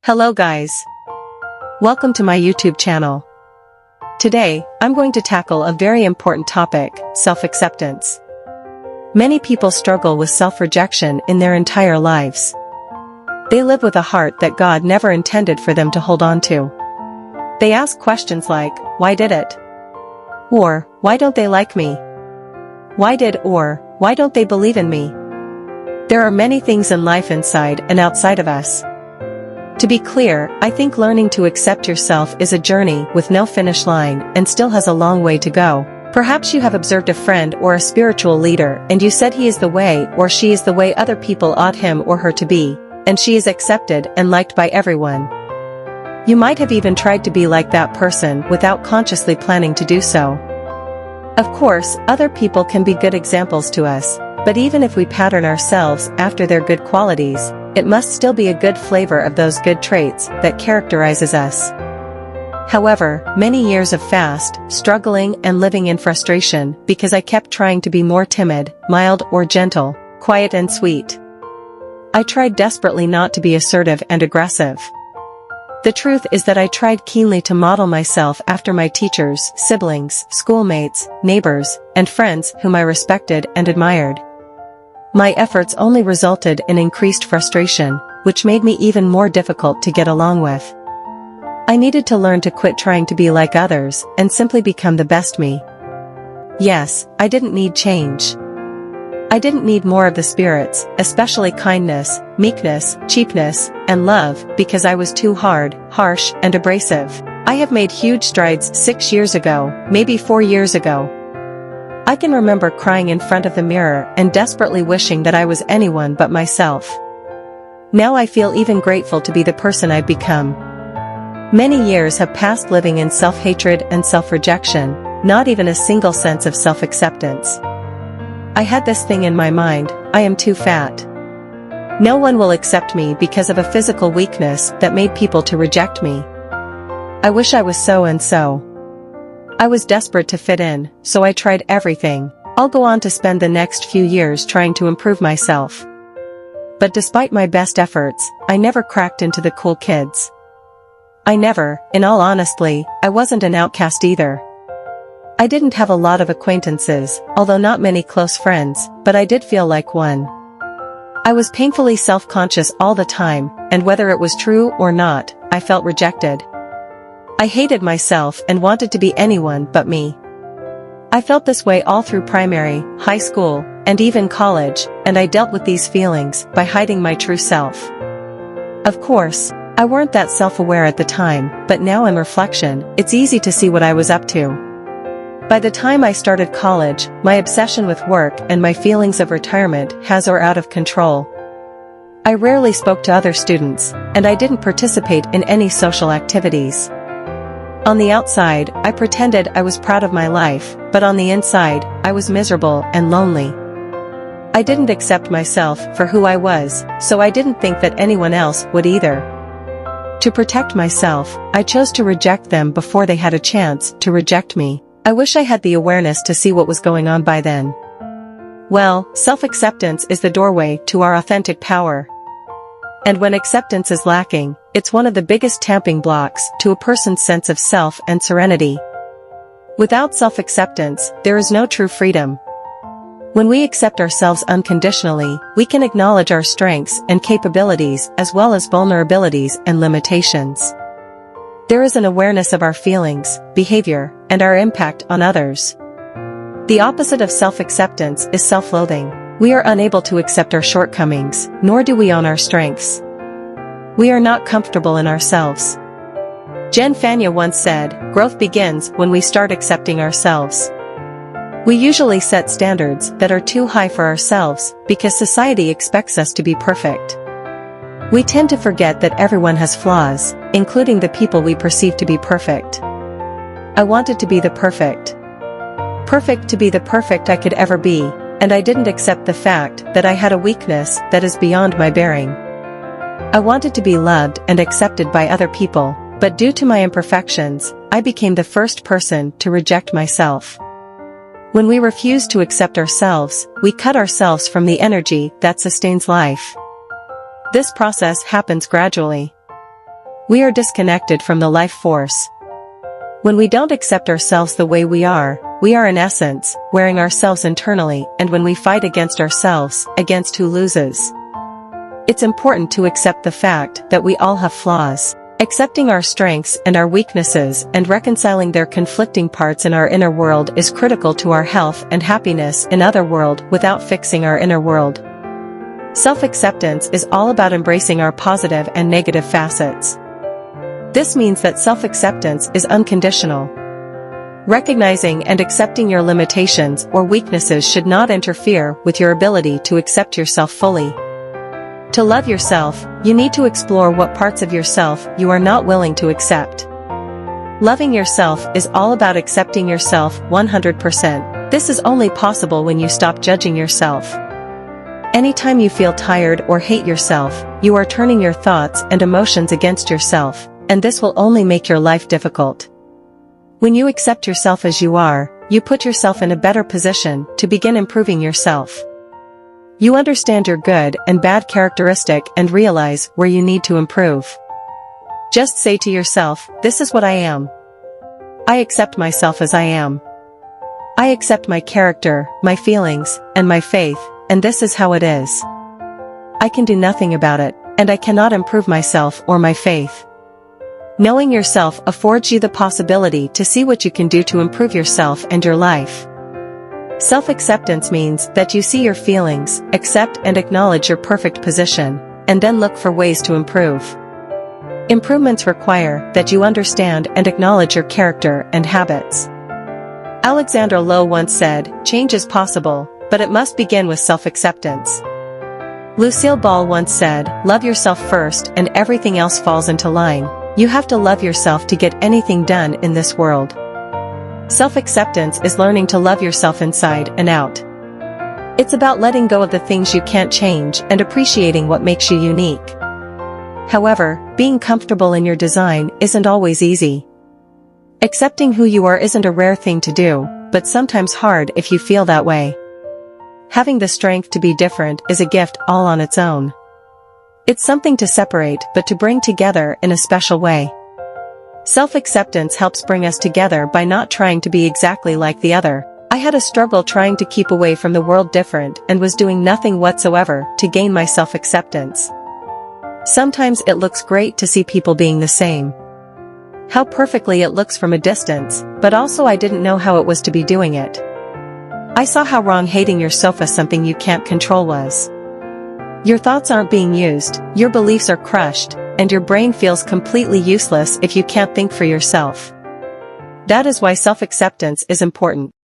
Hello guys. Welcome to my YouTube channel. Today, I'm going to tackle a very important topic, self-acceptance. Many people struggle with self-rejection in their entire lives. They live with a heart that God never intended for them to hold on to. They ask questions like, why did it? Or, why don't they like me? Why don't they believe in me? There are many things in life inside and outside of us. To be clear, I think learning to accept yourself is a journey with no finish line and still has a long way to go. Perhaps you have observed a friend or a spiritual leader and you said he is the way or she is the way other people ought him or her to be, and she is accepted and liked by everyone. You might have even tried to be like that person without consciously planning to do so. Of course, other people can be good examples to us, but even if we pattern ourselves after their good qualities, it must still be a good flavor of those good traits that characterizes us. However, many years of fast, struggling and living in frustration because I kept trying to be more timid, mild or gentle, quiet and sweet. I tried desperately not to be assertive and aggressive. The truth is that I tried keenly to model myself after my teachers, siblings, schoolmates, neighbors, and friends whom I respected and admired. My efforts only resulted in increased frustration, which made me even more difficult to get along with. I needed to learn to quit trying to be like others and simply become the best me. Yes, I didn't need change. I didn't need more of the spirits, especially kindness, meekness, cheapness, and love, because I was too hard, harsh, and abrasive. I have made huge strides 6 years ago, maybe 4 years ago. I can remember crying in front of the mirror and desperately wishing that I was anyone but myself. Now I feel even grateful to be the person I've become. Many years have passed living in self-hatred and self-rejection, not even a single sense of self-acceptance. I had this thing in my mind, I am too fat. No one will accept me because of a physical weakness that made people to reject me. I wish I was so and so. I was desperate to fit in, so I tried everything. I'll go on to spend the next few years trying to improve myself. But despite my best efforts, I never cracked into the cool kids. In all honesty, I wasn't an outcast either. I didn't have a lot of acquaintances, although not many close friends, but I did feel like one. I was painfully self-conscious all the time, and whether it was true or not, I felt rejected. I hated myself and wanted to be anyone but me. I felt this way all through primary, high school, and even college, and I dealt with these feelings by hiding my true self. Of course, I weren't that self-aware at the time, but now in reflection, it's easy to see what I was up to. By the time I started college, my obsession with work and my feelings of retirement was out of control. I rarely spoke to other students, and I didn't participate in any social activities. On the outside, I pretended I was proud of my life, but on the inside, I was miserable and lonely. I didn't accept myself for who I was, so I didn't think that anyone else would either. To protect myself, I chose to reject them before they had a chance to reject me. I wish I had the awareness to see what was going on by then. Well, self-acceptance is the doorway to our authentic power. And when acceptance is lacking, it's one of the biggest tamping blocks to a person's sense of self and serenity. Without self-acceptance, there is no true freedom. When we accept ourselves unconditionally, we can acknowledge our strengths and capabilities as well as vulnerabilities and limitations. There is an awareness of our feelings, behavior, and our impact on others. The opposite of self-acceptance is self-loathing. We are unable to accept our shortcomings, nor do we own our strengths. We are not comfortable in ourselves. Jen Fania once said, growth begins when we start accepting ourselves. We usually set standards that are too high for ourselves because society expects us to be perfect. We tend to forget that everyone has flaws, including the people we perceive to be perfect. I wanted to be the perfect to be the perfect I could ever be, and I didn't accept the fact that I had a weakness that is beyond my bearing. I wanted to be loved and accepted by other people, but due to my imperfections, I became the first person to reject myself. When we refuse to accept ourselves, we cut ourselves from the energy that sustains life. This process happens gradually. we are disconnected from the life force. When we don't accept ourselves the way we are in essence, wearing ourselves internally, and when we fight against ourselves, against who loses. It's important to accept the fact that we all have flaws. Accepting our strengths and our weaknesses and reconciling their conflicting parts in our inner world is critical to our health and happiness in other world without fixing our inner world. Self-acceptance is all about embracing our positive and negative facets. This means that self-acceptance is unconditional. Recognizing and accepting your limitations or weaknesses should not interfere with your ability to accept yourself fully. To love yourself, you need to explore what parts of yourself you are not willing to accept. Loving yourself is all about accepting yourself 100%. This is only possible when you stop judging yourself. Anytime you feel tired or hate yourself, you are turning your thoughts and emotions against yourself, and this will only make your life difficult. When you accept yourself as you are, you put yourself in a better position to begin improving yourself. You understand your good and bad characteristic and realize where you need to improve. Just say to yourself, this is what I am. I accept myself as I am. I accept my character, my feelings, and my faith, and this is how it is. I can do nothing about it, and I cannot improve myself or my faith. Knowing yourself affords you the possibility to see what you can do to improve yourself and your life. Self-acceptance means that you see your feelings, accept and acknowledge your perfect position, and then look for ways to improve. Improvements require that you understand and acknowledge your character and habits. Alexandra Lowe once said, "Change is possible, but it must begin with self-acceptance." Lucille Ball once said, "Love yourself first and everything else falls into line." You have to love yourself to get anything done in this world. Self-acceptance is learning to love yourself inside and out. It's about letting go of the things you can't change and appreciating what makes you unique. However, being comfortable in your design isn't always easy. Accepting who you are isn't a rare thing to do, but sometimes hard if you feel that way. Having the strength to be different is a gift all on its own. It's something to separate but to bring together in a special way. Self-acceptance helps bring us together by not trying to be exactly like the other. I had a struggle trying to keep away from the world different and was doing nothing whatsoever to gain my self-acceptance. Sometimes it looks great to see people being the same. How perfectly it looks from a distance, but also I didn't know how it was to be doing it. I saw how wrong hating your sofa something you can't control was. Your thoughts aren't being used, your beliefs are crushed, and your brain feels completely useless if you can't think for yourself. That is why self-acceptance is important.